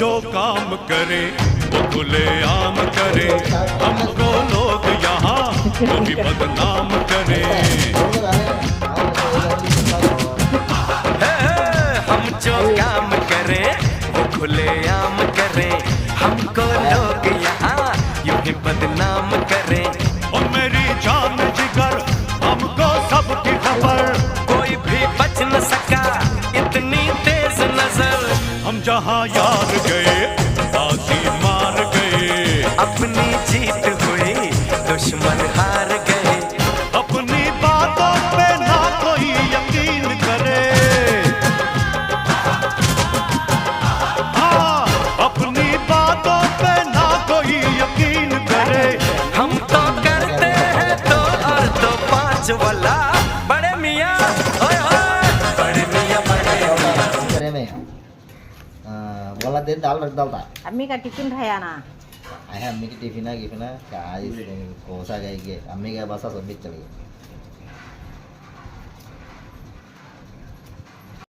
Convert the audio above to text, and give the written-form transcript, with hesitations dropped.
जो काम करे वो खुले आम करे, हमको लोग यहाँ वो भी बदनाम करे। हम जो काम करें वो खुले आम करें, हमको लोग यहाँ यूं ही बदनाम करें। और मेरी जान जिगर हमको सबकी खबर, कोई भी बच न सका इतनी तेज नजर। हम जहाँ यार गए बाजी मार गए, अपनी जीत हुई दुश्मन हार गए। अपनी बातों पे ना कोई यकीन करे। हाँ, अपनी बातों पे ना कोई यकीन करे। हम तो करते हैं तो और तो पांच वाला बड़े मियाँ, ओए ओए बड़े मियाँ बड़े मियाँ। करे में bola din dal tak Ami ka tikin thaya na. ayah ammi ki tifina gifina guys ko sa gay ge ammi ga basa sabit chali